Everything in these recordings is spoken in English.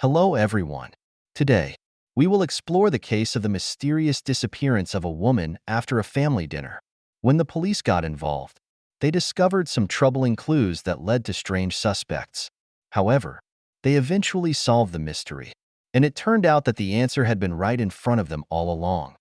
Hello, everyone. Today, we will explore the case of the mysterious disappearance of a woman after a family dinner. When the police got involved, they discovered some troubling clues that led to strange suspects. However, they eventually solved the mystery, and it turned out that the answer had been right in front of them all along.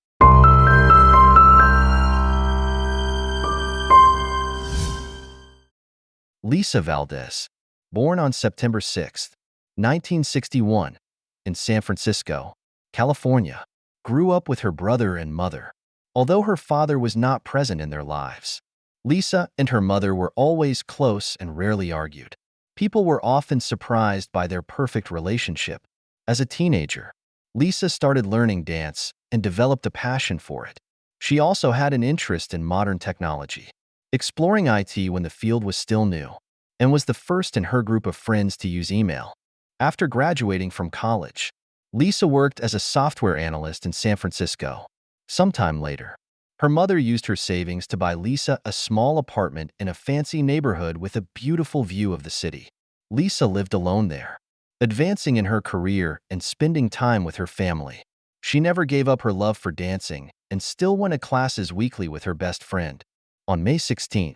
Lisa Valdez, born on September 6, 1961, in San Francisco, California, grew up with her brother and mother. Although her father was not present in their lives, Lisa and her mother were always close and rarely argued. People were often surprised by their perfect relationship. As a teenager, Lisa started learning dance and developed a passion for it. She also had an interest in modern technology, exploring IT when the field was still new, and was the first in her group of friends to use email. After graduating from college, Lisa worked as a software analyst in San Francisco. Sometime later, her mother used her savings to buy Lisa a small apartment in a fancy neighborhood with a beautiful view of the city. Lisa lived alone there, advancing in her career and spending time with her family. She never gave up her love for dancing and still went to classes weekly with her best friend. On May 16,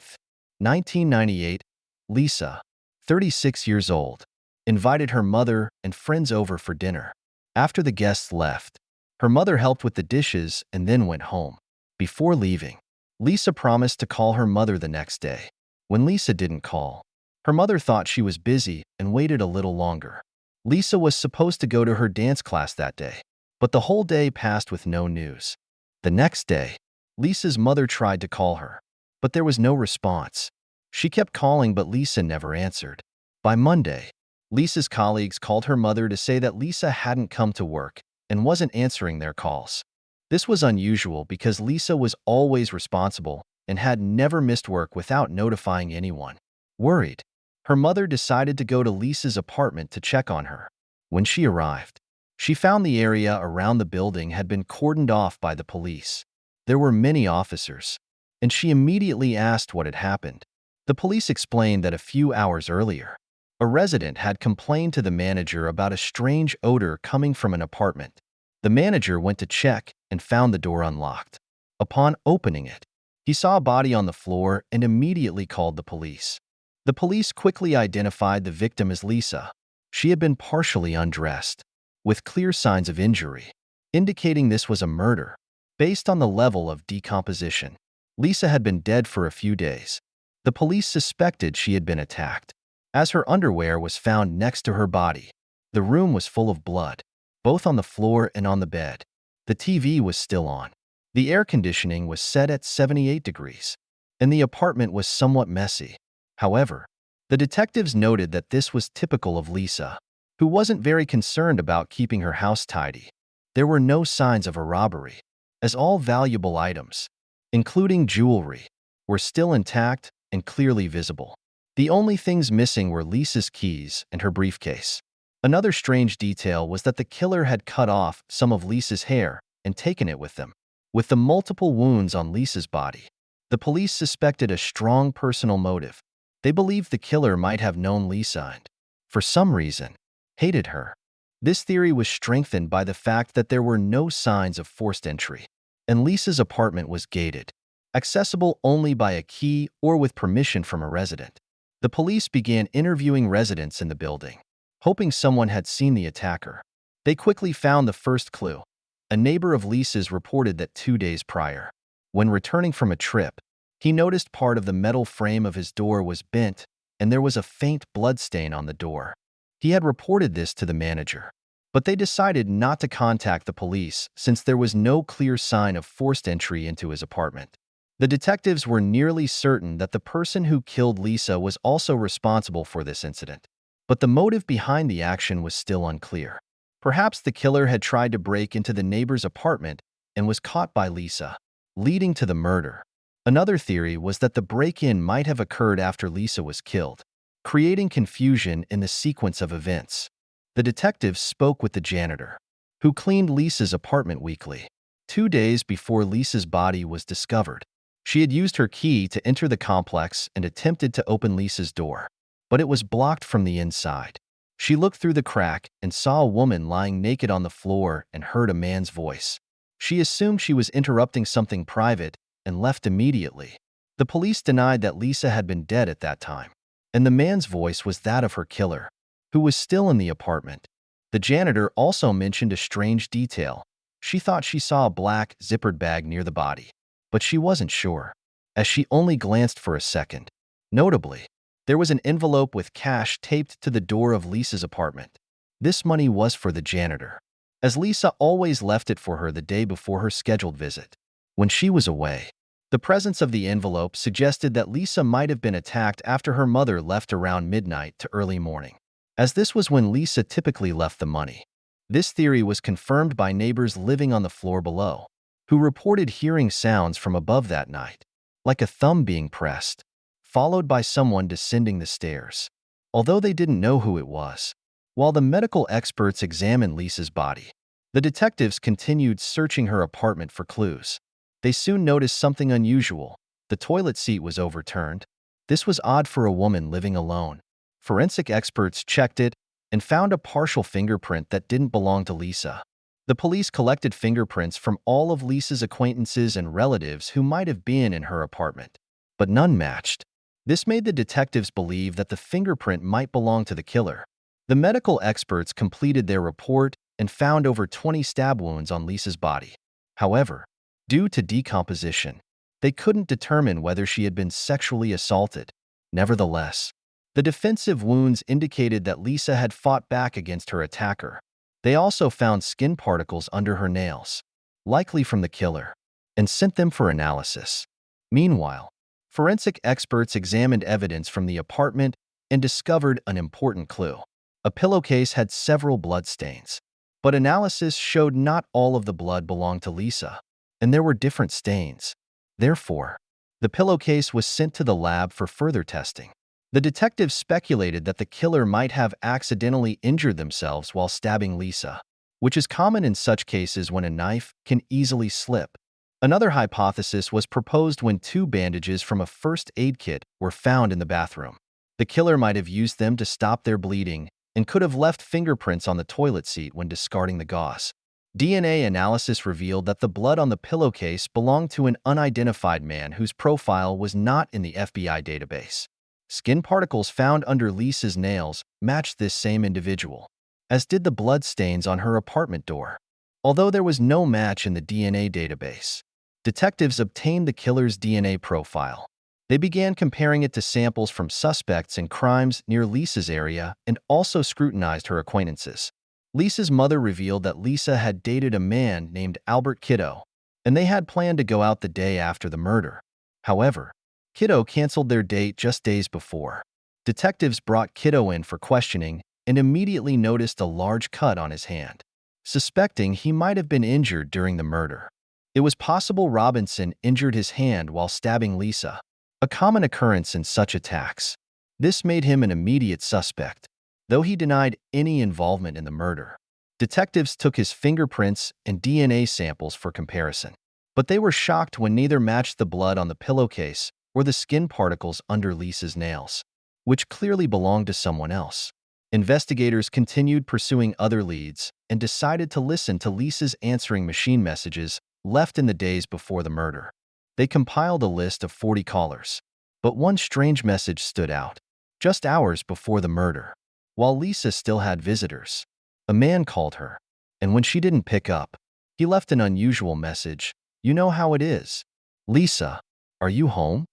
1998, Lisa, 36 years old, invited her mother and friends over for dinner. After the guests left, her mother helped with the dishes and then went home. Before leaving, Lisa promised to call her mother the next day. When Lisa didn't call, her mother thought she was busy and waited a little longer. Lisa was supposed to go to her dance class that day, but the whole day passed with no news. The next day, Lisa's mother tried to call her, but there was no response. She kept calling, but Lisa never answered. By Monday, Lisa's colleagues called her mother to say that Lisa hadn't come to work and wasn't answering their calls. This was unusual because Lisa was always responsible and had never missed work without notifying anyone. Worried, her mother decided to go to Lisa's apartment to check on her. When she arrived, she found the area around the building had been cordoned off by the police. There were many officers, and she immediately asked what had happened. The police explained that a few hours earlier, a resident had complained to the manager about a strange odor coming from an apartment. The manager went to check and found the door unlocked. Upon opening it, he saw a body on the floor and immediately called the police. The police quickly identified the victim as Lisa. She had been partially undressed, with clear signs of injury, indicating this was a murder. Based on the level of decomposition, Lisa had been dead for a few days. The police suspected she had been attacked, as her underwear was found next to her body. The room was full of blood, both on the floor and on the bed. The TV was still on. The air conditioning was set at 78 degrees, and the apartment was somewhat messy. However, the detectives noted that this was typical of Lisa, who wasn't very concerned about keeping her house tidy. There were no signs of a robbery, as all valuable items, including jewelry, were still intact and clearly visible. The only things missing were Lisa's keys and her briefcase. Another strange detail was that the killer had cut off some of Lisa's hair and taken it with them. With the multiple wounds on Lisa's body, the police suspected a strong personal motive. They believed the killer might have known Lisa and, for some reason, hated her. This theory was strengthened by the fact that there were no signs of forced entry, and Lisa's apartment was gated, accessible only by a key or with permission from a resident. The police began interviewing residents in the building, hoping someone had seen the attacker. They quickly found the first clue. A neighbor of Lisa's reported that 2 days prior, when returning from a trip, he noticed part of the metal frame of his door was bent and there was a faint bloodstain on the door. He had reported this to the manager, but they decided not to contact the police since there was no clear sign of forced entry into his apartment. The detectives were nearly certain that the person who killed Lisa was also responsible for this incident, but the motive behind the action was still unclear. Perhaps the killer had tried to break into the neighbor's apartment and was caught by Lisa, leading to the murder. Another theory was that the break-in might have occurred after Lisa was killed, creating confusion in the sequence of events. The detectives spoke with the janitor, who cleaned Lisa's apartment weekly. 2 days before Lisa's body was discovered, she had used her key to enter the complex and attempted to open Lisa's door, but it was blocked from the inside. She looked through the crack and saw a woman lying naked on the floor and heard a man's voice. She assumed she was interrupting something private and left immediately. The police denied that Lisa had been dead at that time, and the man's voice was that of her killer, who was still in the apartment. The janitor also mentioned a strange detail. She thought she saw a black, zippered bag near the body, but she wasn't sure, as she only glanced for a second. Notably, there was an envelope with cash taped to the door of Lisa's apartment. This money was for the janitor, as Lisa always left it for her the day before her scheduled visit. When she was away, the presence of the envelope suggested that Lisa might have been attacked after her mother left around midnight to early morning, as this was when Lisa typically left the money. This theory was confirmed by neighbors living on the floor below, who reported hearing sounds from above that night, like a thumb being pressed, followed by someone descending the stairs, although they didn't know who it was. While the medical experts examined Lisa's body, the detectives continued searching her apartment for clues. They soon noticed something unusual. The toilet seat was overturned. This was odd for a woman living alone. Forensic experts checked it and found a partial fingerprint that didn't belong to Lisa. The police collected fingerprints from all of Lisa's acquaintances and relatives who might have been in her apartment, but none matched. This made the detectives believe that the fingerprint might belong to the killer. The medical experts completed their report and found over 20 stab wounds on Lisa's body. However, due to decomposition, they couldn't determine whether she had been sexually assaulted. Nevertheless, the defensive wounds indicated that Lisa had fought back against her attacker. They also found skin particles under her nails, likely from the killer, and sent them for analysis. Meanwhile, forensic experts examined evidence from the apartment and discovered an important clue. A pillowcase had several blood stains, but analysis showed not all of the blood belonged to Lisa, and there were different stains. Therefore, the pillowcase was sent to the lab for further testing. The detectives speculated that the killer might have accidentally injured themselves while stabbing Lisa, which is common in such cases when a knife can easily slip. Another hypothesis was proposed when 2 bandages from a first aid kit were found in the bathroom. The killer might have used them to stop their bleeding and could have left fingerprints on the toilet seat when discarding the gauze. DNA analysis revealed that the blood on the pillowcase belonged to an unidentified man whose profile was not in the FBI database. Skin particles found under Lisa's nails matched this same individual, as did the blood stains on her apartment door. Although there was no match in the DNA database, detectives obtained the killer's DNA profile. They began comparing it to samples from suspects in crimes near Lisa's area and also scrutinized her acquaintances. Lisa's mother revealed that Lisa had dated a man named Albert Kiddo, and they had planned to go out the day after the murder. However, Kiddo canceled their date just days before. Detectives brought Kiddo in for questioning and immediately noticed a large cut on his hand, suspecting he might have been injured during the murder. It was possible Robinson injured his hand while stabbing Lisa, a common occurrence in such attacks. This made him an immediate suspect, though he denied any involvement in the murder. Detectives took his fingerprints and DNA samples for comparison, but they were shocked when neither matched the blood on the pillowcase or the skin particles under Lisa's nails, which clearly belonged to someone else. Investigators continued pursuing other leads and decided to listen to Lisa's answering machine messages left in the days before the murder. They compiled a list of 40 callers, but one strange message stood out. Just hours before the murder, while Lisa still had visitors, a man called her, and when she didn't pick up, he left an unusual message. "You know how it is. Lisa, are you home?"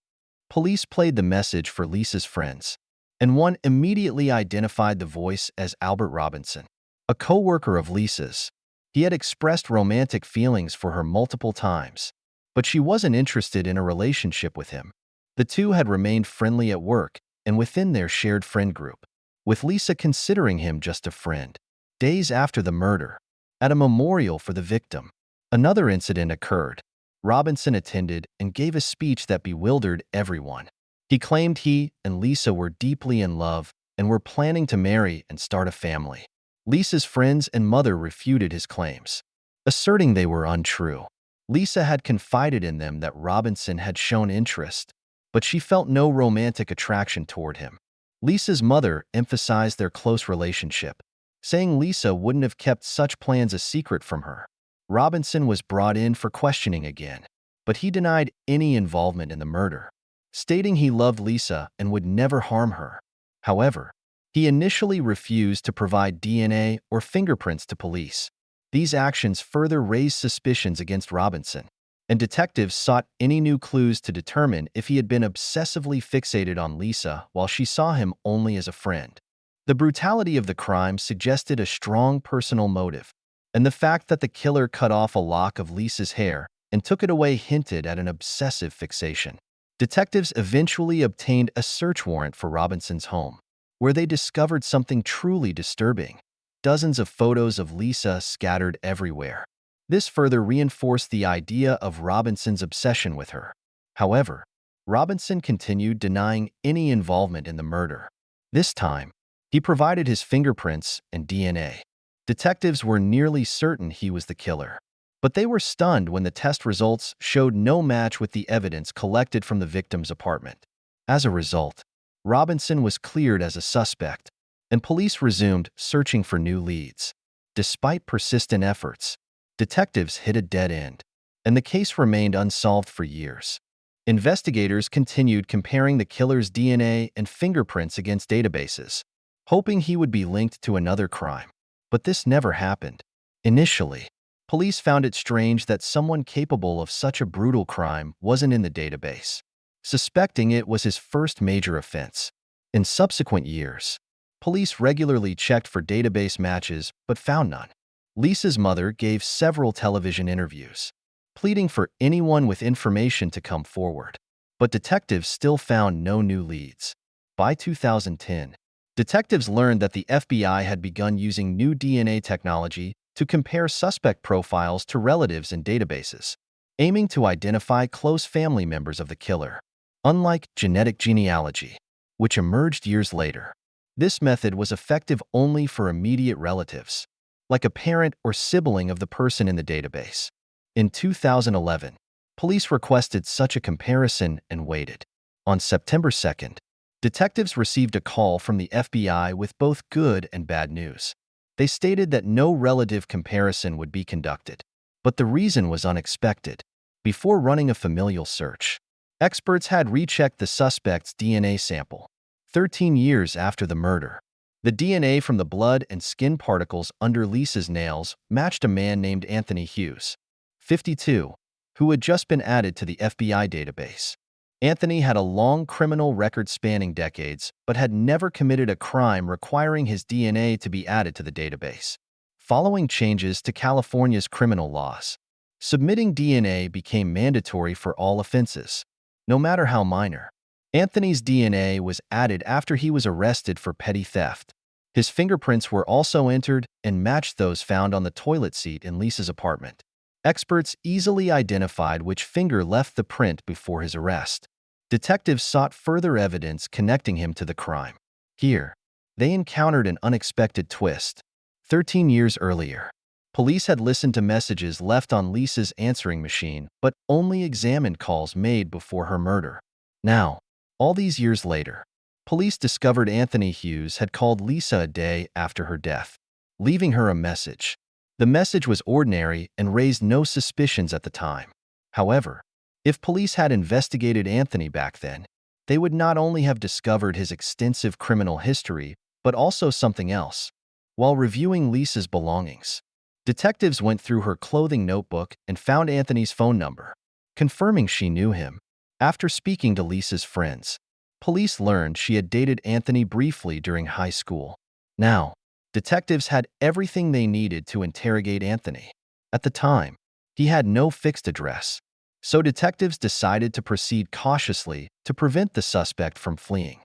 Police played the message for Lisa's friends, and one immediately identified the voice as Albert Robinson, a co-worker of Lisa's. He had expressed romantic feelings for her multiple times, but she wasn't interested in a relationship with him. The two had remained friendly at work and within their shared friend group, with Lisa considering him just a friend. Days after the murder, at a memorial for the victim, another incident occurred. Robinson attended and gave a speech that bewildered everyone. He claimed he and Lisa were deeply in love and were planning to marry and start a family. Lisa's friends and mother refuted his claims, asserting they were untrue. Lisa had confided in them that Robinson had shown interest, but she felt no romantic attraction toward him. Lisa's mother emphasized their close relationship, saying Lisa wouldn't have kept such plans a secret from her. Robinson was brought in for questioning again, but he denied any involvement in the murder, stating he loved Lisa and would never harm her. However, he initially refused to provide DNA or fingerprints to police. These actions further raised suspicions against Robinson, and detectives sought any new clues to determine if he had been obsessively fixated on Lisa while she saw him only as a friend. The brutality of the crime suggested a strong personal motive, and the fact that the killer cut off a lock of Lisa's hair and took it away hinted at an obsessive fixation. Detectives eventually obtained a search warrant for Robinson's home, where they discovered something truly disturbing: dozens of photos of Lisa scattered everywhere. This further reinforced the idea of Robinson's obsession with her. However, Robinson continued denying any involvement in the murder. This time, he provided his fingerprints and DNA. Detectives were nearly certain he was the killer, but they were stunned when the test results showed no match with the evidence collected from the victim's apartment. As a result, Robinson was cleared as a suspect, and police resumed searching for new leads. Despite persistent efforts, detectives hit a dead end, and the case remained unsolved for years. Investigators continued comparing the killer's DNA and fingerprints against databases, hoping he would be linked to another crime. But this never happened. Initially, police found it strange that someone capable of such a brutal crime wasn't in the database, suspecting it was his first major offense. In subsequent years, police regularly checked for database matches but found none. Lisa's mother gave several television interviews, pleading for anyone with information to come forward, but detectives still found no new leads. By 2010, detectives learned that the FBI had begun using new DNA technology to compare suspect profiles to relatives in databases, aiming to identify close family members of the killer. Unlike genetic genealogy, which emerged years later, this method was effective only for immediate relatives, like a parent or sibling of the person in the database. In 2011, police requested such a comparison and waited. On September 2nd, detectives received a call from the FBI with both good and bad news. They stated that no relative comparison would be conducted, but the reason was unexpected. Before running a familial search, experts had rechecked the suspect's DNA sample. 13 years after the murder, the DNA from the blood and skin particles under Lisa's nails matched a man named Anthony Hughes, 52, who had just been added to the FBI database. Anthony had a long criminal record spanning decades, but had never committed a crime requiring his DNA to be added to the database. Following changes to California's criminal laws, submitting DNA became mandatory for all offenses, no matter how minor. Anthony's DNA was added after he was arrested for petty theft. His fingerprints were also entered and matched those found on the toilet seat in Lisa's apartment. Experts easily identified which finger left the print before his arrest. Detectives sought further evidence connecting him to the crime. Here, they encountered an unexpected twist. 13 years earlier, police had listened to messages left on Lisa's answering machine, but only examined calls made before her murder. Now, all these years later, police discovered Anthony Hughes had called Lisa a day after her death, leaving her a message. The message was ordinary and raised no suspicions at the time. However, if police had investigated Anthony back then, they would not only have discovered his extensive criminal history, but also something else. While reviewing Lisa's belongings, detectives went through her clothing notebook and found Anthony's phone number, confirming she knew him. After speaking to Lisa's friends, police learned she had dated Anthony briefly during high school. Now, detectives had everything they needed to interrogate Anthony. At the time, he had no fixed address, so detectives decided to proceed cautiously to prevent the suspect from fleeing.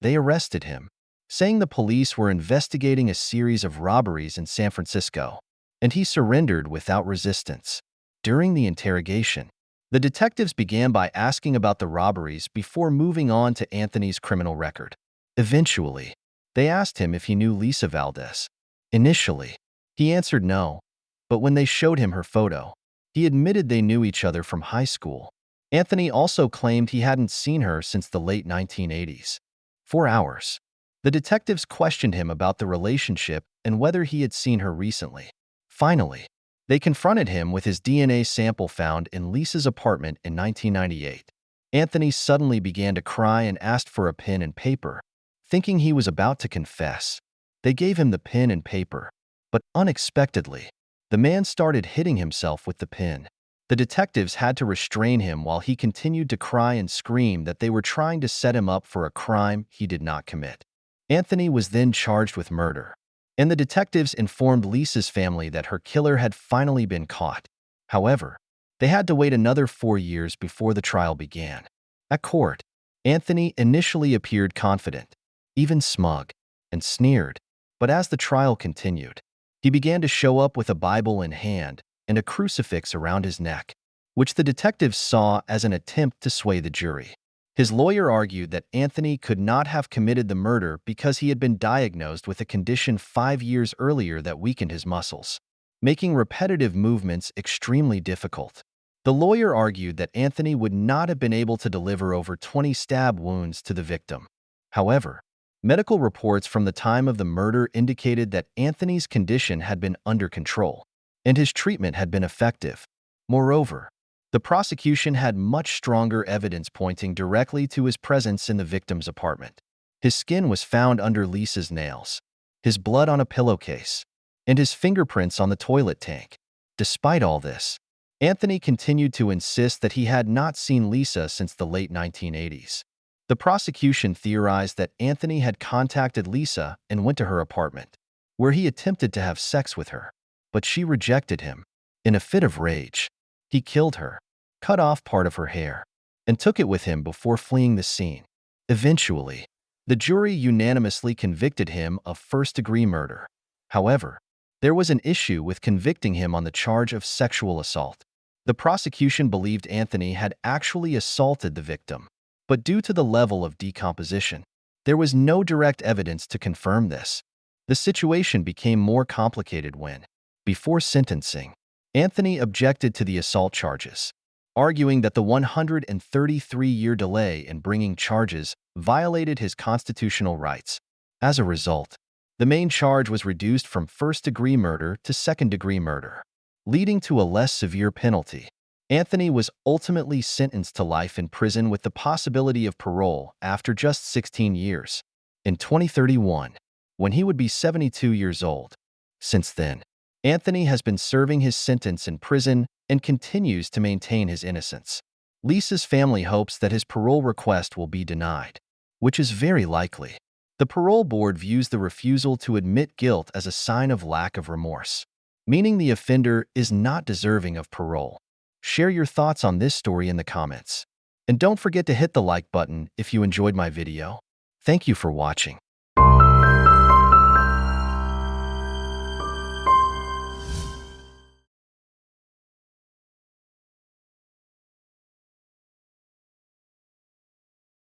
They arrested him, saying the police were investigating a series of robberies in San Francisco, and he surrendered without resistance. During the interrogation, the detectives began by asking about the robberies before moving on to Anthony's criminal record. Eventually, they asked him if he knew Lisa Valdez. Initially, he answered no, but when they showed him her photo, he admitted they knew each other from high school. Anthony also claimed he hadn't seen her since the late 1980s. For hours, The detectives questioned him about the relationship and whether he had seen her recently. Finally, they confronted him with his DNA sample found in Lisa's apartment in 1998. Anthony suddenly began to cry and asked for a pen and paper, thinking he was about to confess. They gave him the pen and paper, but unexpectedly, the man started hitting himself with the pen. The detectives had to restrain him while he continued to cry and scream that they were trying to set him up for a crime he did not commit. Anthony was then charged with murder, and the detectives informed Lisa's family that her killer had finally been caught. However, they had to wait another 4 years before the trial began. At court, Anthony initially appeared confident, even smug, and sneered, but as the trial continued, he began to show up with a Bible in hand and a crucifix around his neck, which the detectives saw as an attempt to sway the jury. His lawyer argued that Anthony could not have committed the murder because he had been diagnosed with a condition 5 years earlier that weakened his muscles, making repetitive movements extremely difficult. The lawyer argued that Anthony would not have been able to deliver over 20 stab wounds to the victim. However, medical reports from the time of the murder indicated that Anthony's condition had been under control, and his treatment had been effective. Moreover, the prosecution had much stronger evidence pointing directly to his presence in the victim's apartment. His skin was found under Lisa's nails, his blood on a pillowcase, and his fingerprints on the toilet tank. Despite all this, Anthony continued to insist that he had not seen Lisa since the late 1980s. The prosecution theorized that Anthony had contacted Lisa and went to her apartment, where he attempted to have sex with her, but she rejected him. In a fit of rage, he killed her, cut off part of her hair, and took it with him before fleeing the scene. Eventually, the jury unanimously convicted him of first-degree murder. However, there was an issue with convicting him on the charge of sexual assault. The prosecution believed Anthony had actually assaulted the victim, but due to the level of decomposition, there was no direct evidence to confirm this. The situation became more complicated when, before sentencing, Anthony objected to the assault charges, arguing that the 133-year delay in bringing charges violated his constitutional rights. As a result, the main charge was reduced from first-degree murder to second-degree murder, leading to a less severe penalty. Anthony was ultimately sentenced to life in prison with the possibility of parole after just 16 years, in 2031, when he would be 72 years old. Since then, Anthony has been serving his sentence in prison and continues to maintain his innocence. Lisa's family hopes that his parole request will be denied, which is very likely. The parole board views the refusal to admit guilt as a sign of lack of remorse, meaning the offender is not deserving of parole. Share your thoughts on this story in the comments. And don't forget to hit the like button if you enjoyed my video. Thank you for watching.